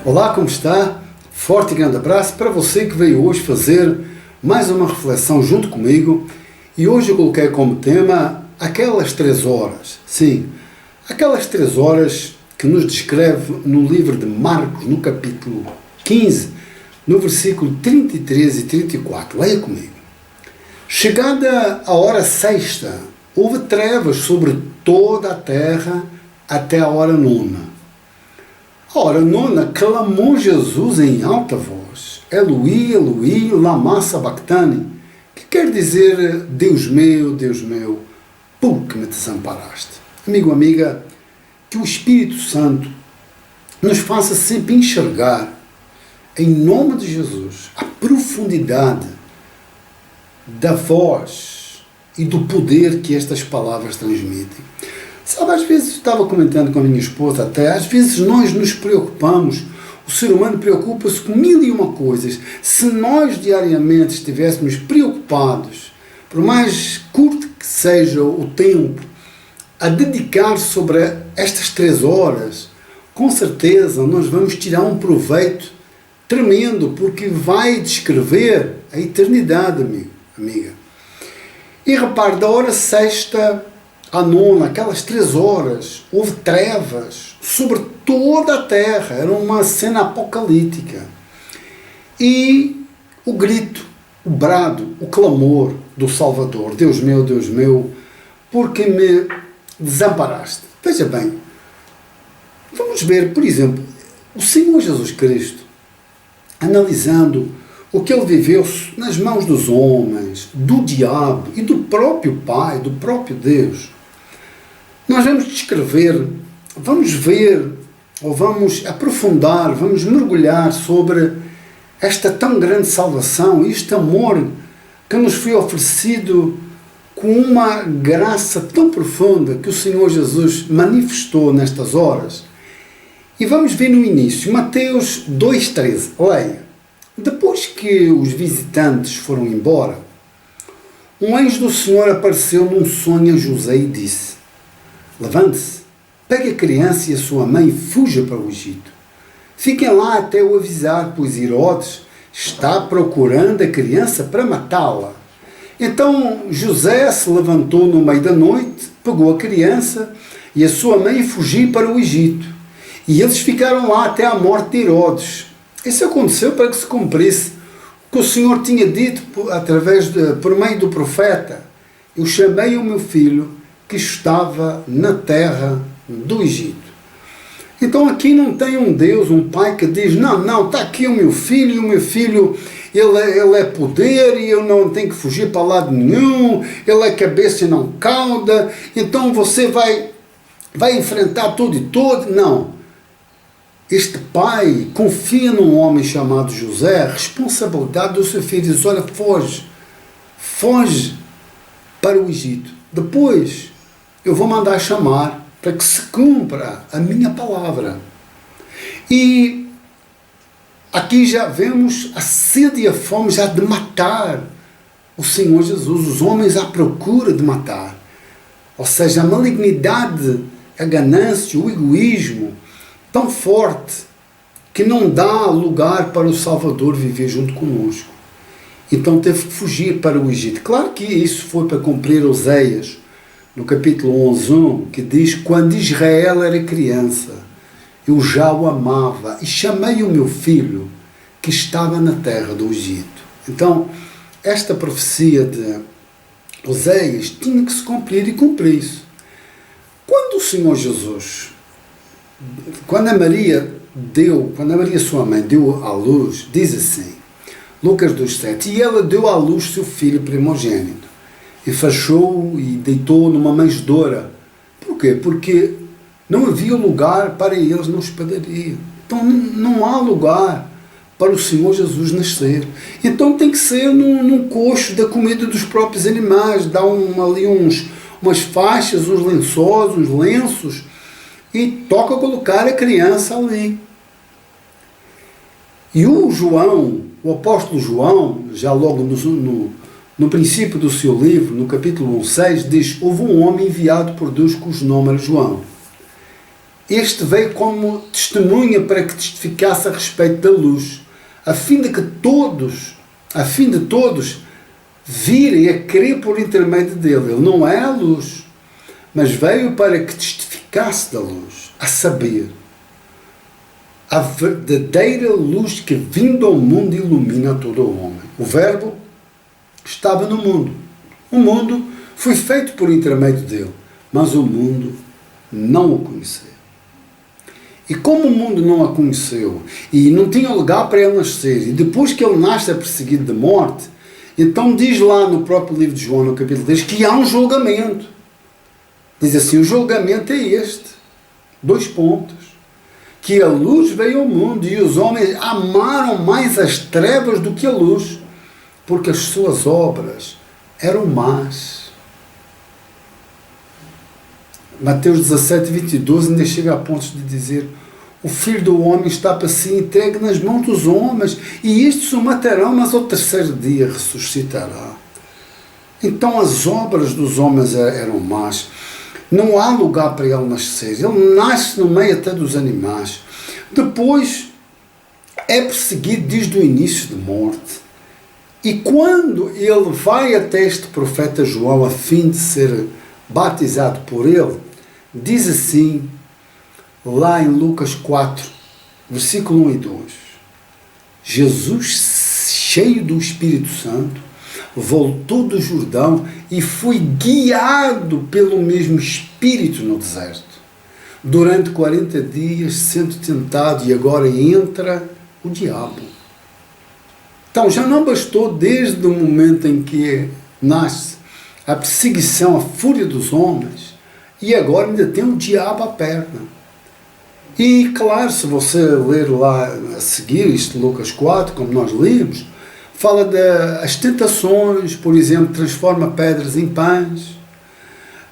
Olá, como está? Forte e grande abraço para você que veio hoje fazer mais uma reflexão junto comigo. E hoje eu coloquei como tema aquelas 3 horas. Sim, aquelas 3 horas que nos descreve no livro de Marcos, no capítulo 15, no versículo 33 e 34. Leia comigo. Chegada a hora sexta, houve trevas sobre toda a terra até a hora nona. A hora nona, clamou Jesus em alta voz: Eloi, Eloi, lama sabachthani, que quer dizer: Deus meu, por que me desamparaste? Amigo, amiga, que o Espírito Santo nos faça sempre enxergar, em nome de Jesus, a profundidade da voz e do poder que estas palavras transmitem. Sabe, às vezes, eu estava comentando com a minha esposa até, às vezes nós nos preocupamos, o ser humano preocupa-se com 1001 coisas. Se nós diariamente estivéssemos preocupados, por mais curto que seja o tempo, a dedicar sobre estas 3 horas, com certeza nós vamos tirar um proveito tremendo, porque vai descrever a eternidade, amigo, amiga. E repare, da hora sexta à nona, aquelas 3 horas, houve trevas sobre toda a terra. Era uma cena apocalíptica. E o grito, o brado, o clamor do Salvador: Deus meu, por que me desamparaste? Veja bem, vamos ver, por exemplo, o Senhor Jesus Cristo, analisando o que ele viveu nas mãos dos homens, do diabo e do próprio Pai, do próprio Deus. Nós vamos descrever, vamos ver, ou vamos aprofundar, vamos mergulhar sobre esta tão grande salvação, este amor que nos foi oferecido com uma graça tão profunda que o Senhor Jesus manifestou nestas horas. E vamos ver no início, Mateus 2,13, leia. Depois que os visitantes foram embora, um anjo do Senhor apareceu num sonho a José e disse: Levante-se, pegue a criança e a sua mãe e fuja para o Egito. Fiquem lá até eu avisar, pois Herodes está procurando a criança para matá-la. Então José se levantou no meio da noite, pegou a criança e a sua mãe e fugiu para o Egito. E eles ficaram lá até a morte de Herodes. Isso aconteceu para que se cumprisse o que o Senhor tinha dito por meio do profeta: eu chamei o meu filho que estava na terra do Egito. Então aqui não tem um Deus, um Pai que diz: não, está aqui o meu filho, e o meu filho ele é poder e eu não tenho que fugir para lado nenhum, ele é cabeça e não cauda, então você vai enfrentar tudo e todo. Não. Este pai confia num homem chamado José a responsabilidade do seu filho. Diz: olha, foge para o Egito. Depois eu vou mandar chamar para que se cumpra a minha palavra. E aqui já vemos a sede e a fome já de matar o Senhor Jesus. Os homens à procura de matar. Ou seja, a malignidade, a ganância, o egoísmo tão forte que não dá lugar para o Salvador viver junto conosco. Então teve que fugir para o Egito. Claro que isso foi para cumprir Oséias, no capítulo 11, que diz: quando Israel era criança, eu já o amava e chamei o meu filho que estava na terra do Egito. Então, esta profecia de Oséias tinha que se cumprir e cumprir-se. Quando o Senhor Jesus, quando a Maria sua mãe deu à luz, diz assim, Lucas 2,7, e ela deu à luz seu filho primogênito, e fechou-o e deitou numa manjedoura. Por quê? Porque não havia lugar para eles na hospedaria. Então não há lugar para o Senhor Jesus nascer. Então tem que ser num coxo da comida dos próprios animais. Dá ali umas faixas, uns lençóis, uns lenços, e toca colocar a criança ali. E o apóstolo João, já logo no princípio do seu livro, no capítulo 1,6, diz: houve um homem enviado por Deus cujo nome era João. este veio como testemunha para que testificasse a respeito da luz, a fim de todos virem a crer por intermédio dele. Ele não é a luz, mas veio para que testificasse da luz, a saber, a verdadeira luz que vindo ao mundo ilumina todo o homem. O Verbo estava no mundo. O mundo foi feito por intermédio dele, mas o mundo não o conheceu. E como o mundo não a conheceu e não tinha lugar para ele nascer, e depois que ele nasce é perseguido de morte, então diz lá no próprio livro de João, no capítulo 10, que há um julgamento. Diz assim, o julgamento é este. 2 pontos. Que a luz veio ao mundo e os homens amaram mais as trevas do que a luz, porque as suas obras eram más. Mateus 17, 22 ainda chega a pontos de dizer: o Filho do Homem está para si entregue nas mãos dos homens, e estes o matarão, mas ao terceiro dia ressuscitará. Então as obras dos homens eram más. Não há lugar para ele nascer. Ele nasce no meio até dos animais. Depois é perseguido desde o início de morte. E quando ele vai até este profeta João a fim de ser batizado por ele, diz assim, lá em Lucas 4, versículo 1 e 2. Jesus, cheio do Espírito Santo, voltou do Jordão e foi guiado pelo mesmo Espírito no deserto. Durante 40 dias sendo tentado, e agora entra o diabo. Então já não bastou desde o momento em que nasce a perseguição, a fúria dos homens, e agora ainda tem o diabo à perna. E claro, se você ler lá a seguir, isto Lucas 4, como nós lemos, fala das tentações, por exemplo, transforma pedras em pães,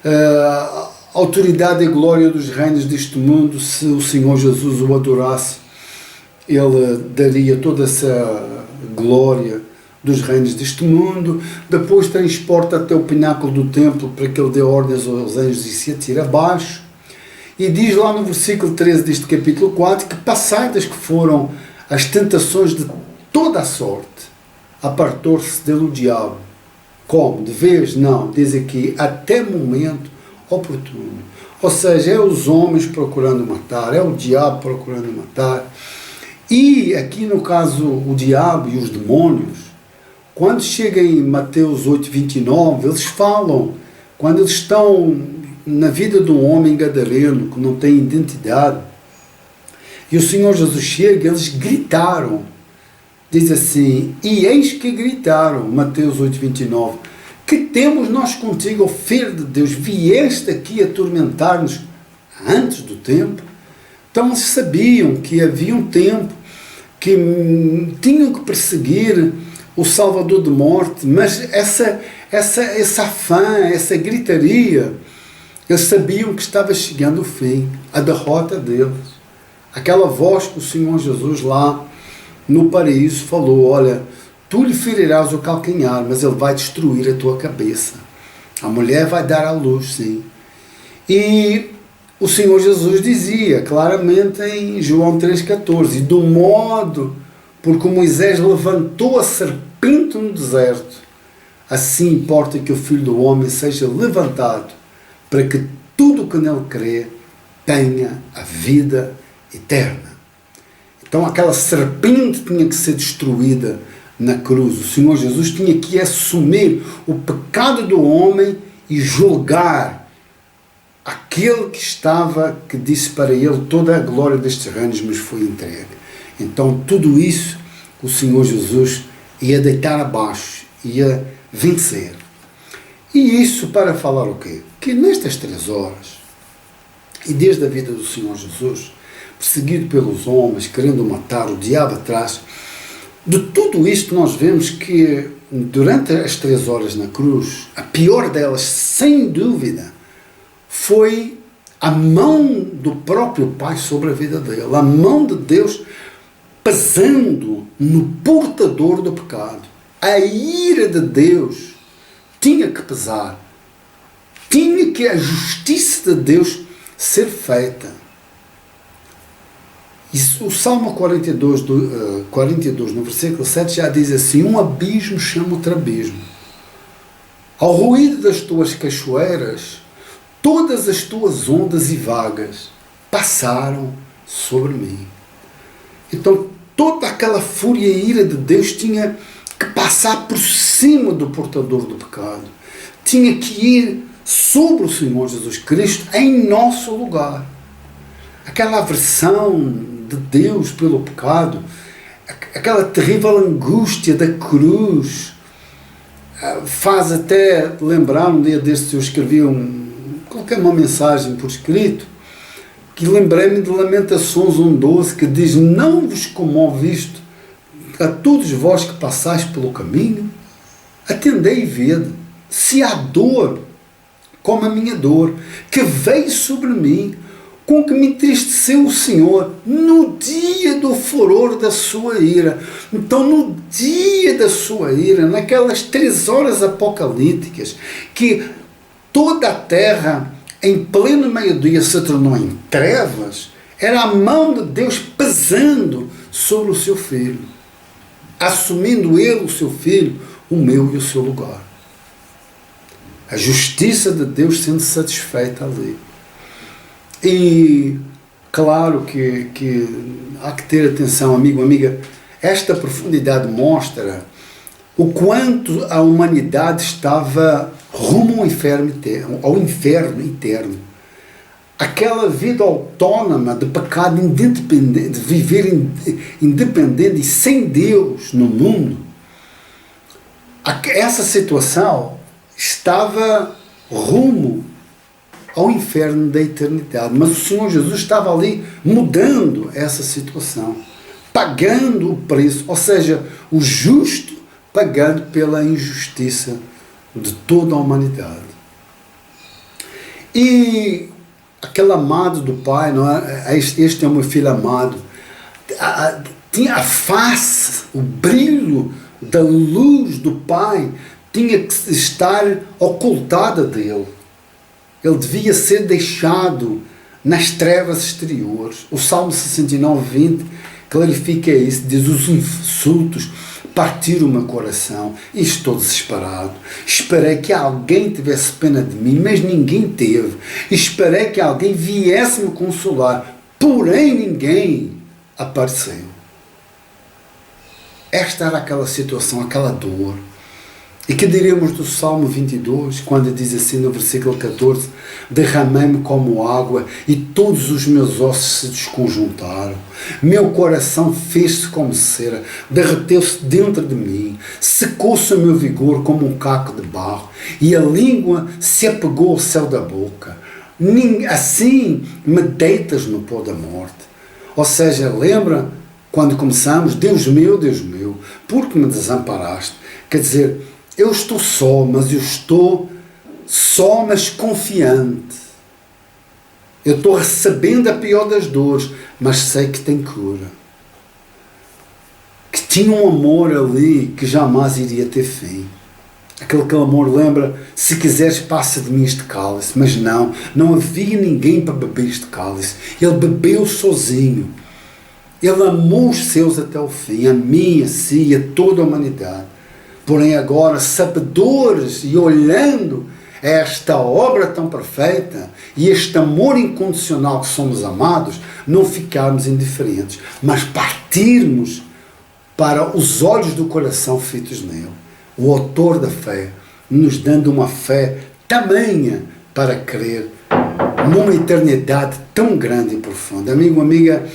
a autoridade e glória dos reinos deste mundo, se o Senhor Jesus o adorasse, ele daria toda essa glória dos reinos deste mundo. Depois transporta até o pináculo do templo para que ele dê ordens aos anjos e se atire abaixo. E diz lá no versículo 13 deste capítulo 4 que passadas que foram as tentações de toda a sorte, apartou-se dele o diabo. Como? De vez? Não. Diz aqui, até momento oportuno. Ou seja, é os homens procurando matar, é o diabo procurando matar. E aqui no caso o diabo e os demônios, quando chega em Mateus 8, 29, eles falam, quando eles estão na vida de um homem gadareno que não tem identidade, e o Senhor Jesus chega, eles gritaram. Diz assim, e eis que gritaram, Mateus 8, 29, que temos nós contigo, ó Filho de Deus, vieste aqui atormentar-nos antes do tempo? Então eles sabiam que havia um tempo que tinham que perseguir o Salvador de morte, mas essa afã, essa gritaria, eles sabiam que estava chegando o fim, a derrota deles. Aquela voz que o Senhor Jesus lá no paraíso falou, olha, tu lhe ferirás o calcanhar, mas ele vai destruir a tua cabeça. A mulher vai dar à luz, sim. E o Senhor Jesus dizia claramente em João 3,14, do modo porque Moisés levantou a serpente no deserto, assim importa que o Filho do Homem seja levantado, para que tudo o que nele crê tenha a vida eterna. Então aquela serpente tinha que ser destruída na cruz. O Senhor Jesus tinha que assumir o pecado do homem e julgar aquele que disse para ele, toda a glória destes reinos me foi entregue. Então tudo isso o Senhor Jesus ia deitar abaixo, ia vencer. E isso para falar o quê? Que nestas 3 horas, e desde a vida do Senhor Jesus, perseguido pelos homens, querendo matar, o diabo atrás, de tudo isto nós vemos que durante as 3 horas na cruz, a pior delas, sem dúvida, foi a mão do próprio Pai sobre a vida dele, a mão de Deus pesando no portador do pecado. A ira de Deus tinha que pesar, tinha que a justiça de Deus ser feita. O Salmo 42, no versículo 7, já diz assim: um abismo chama outro abismo. Ao ruído das tuas cachoeiras, todas as tuas ondas e vagas passaram sobre mim. Então, toda aquela fúria e ira de Deus tinha que passar por cima do portador do pecado. Tinha que ir sobre o Senhor Jesus Cristo em nosso lugar. Aquela aversão de Deus pelo pecado, aquela terrível angústia da cruz, faz até lembrar, um dia destes eu escrevi coloquei uma mensagem por escrito, que lembrei-me de Lamentações 1:12, que diz: não vos comove isto a todos vós que passais pelo caminho? Atendei e vede, se há dor como a minha dor, que veio sobre mim, com que me entristeceu o Senhor no dia do furor da sua ira. Então, no dia da sua ira, naquelas 3 horas apocalípticas, que toda a terra, em pleno meio-dia, se tornou em trevas, era a mão de Deus pesando sobre o seu filho, assumindo ele, o seu filho, o meu e o seu lugar. A justiça de Deus sendo satisfeita ali. E claro que há que ter atenção, amigo, amiga, esta profundidade mostra o quanto a humanidade estava rumo ao inferno eterno. Aquela vida autónoma de pecado independente, de viver independente e sem Deus no mundo, essa situação estava rumo ao inferno da eternidade. Mas o Senhor Jesus estava ali mudando essa situação, pagando o preço, ou seja, o justo pagando pela injustiça de toda a humanidade. E aquele amado do Pai, não é? Este é o meu filho amado, tinha a face, o brilho da luz do Pai tinha que estar ocultada dele. Ele devia ser deixado nas trevas exteriores. O Salmo 69:20 clarifica isso, diz: os insultos partiram o meu coração e estou desesperado. Esperei que alguém tivesse pena de mim, mas ninguém teve. Esperei que alguém viesse me consolar, porém ninguém apareceu. Esta era aquela situação, aquela dor. E que diremos do Salmo 22, quando diz assim no versículo 14: derramei-me como água e todos os meus ossos se desconjuntaram. Meu coração fez-se como cera, derreteu-se dentro de mim, secou-se o meu vigor como um caco de barro, e a língua se apegou ao céu da boca. Assim me deitas no pó da morte. Ou seja, lembra quando começamos: Deus meu, por que me desamparaste? Quer dizer, eu estou só, mas confiante. Eu estou recebendo a pior das dores, mas sei que tem cura. Que tinha um amor ali que jamais iria ter fim. Aquele amor, lembra: se quiseres passa de mim este cálice. Mas não havia ninguém para beber este cálice. Ele bebeu sozinho. Ele amou os seus até o fim, a mim, a si e a toda a humanidade. Porém agora, sabedores e olhando esta obra tão perfeita e este amor incondicional que somos amados, não ficarmos indiferentes, mas partirmos para os olhos do coração fitos nele. O autor da fé, nos dando uma fé tamanha para crer numa eternidade tão grande e profunda. Amigo, amiga,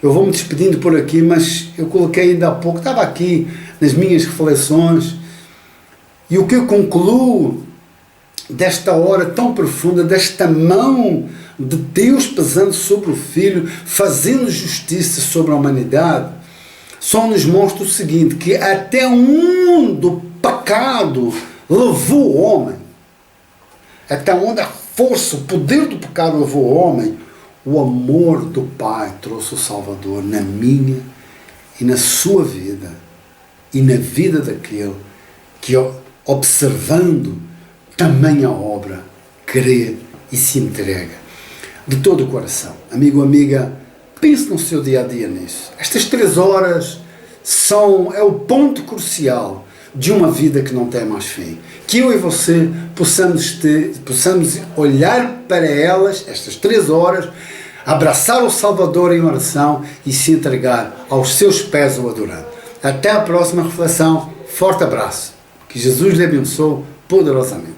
eu vou me despedindo por aqui, mas eu coloquei ainda há pouco, estava aqui nas minhas reflexões, e o que eu concluo desta hora tão profunda, desta mão de Deus pesando sobre o Filho, fazendo justiça sobre a humanidade, só nos mostra o seguinte: que até onde o pecado levou o homem, até onde a força, o poder do pecado levou o homem, o amor do Pai trouxe o Salvador na minha e na sua vida e na vida daquele que, observando tamanha obra, crê e se entrega de todo o coração. Amigo, amiga, Pense no seu dia a dia nisso. Estas 3 horas é o ponto crucial de uma vida que não tem mais fim. Que eu e você possamos olhar para elas, estas 3 horas, abraçar o Salvador em oração e se entregar aos seus pés o adorando. Até a próxima reflexão. Forte abraço. Que Jesus lhe abençoe poderosamente.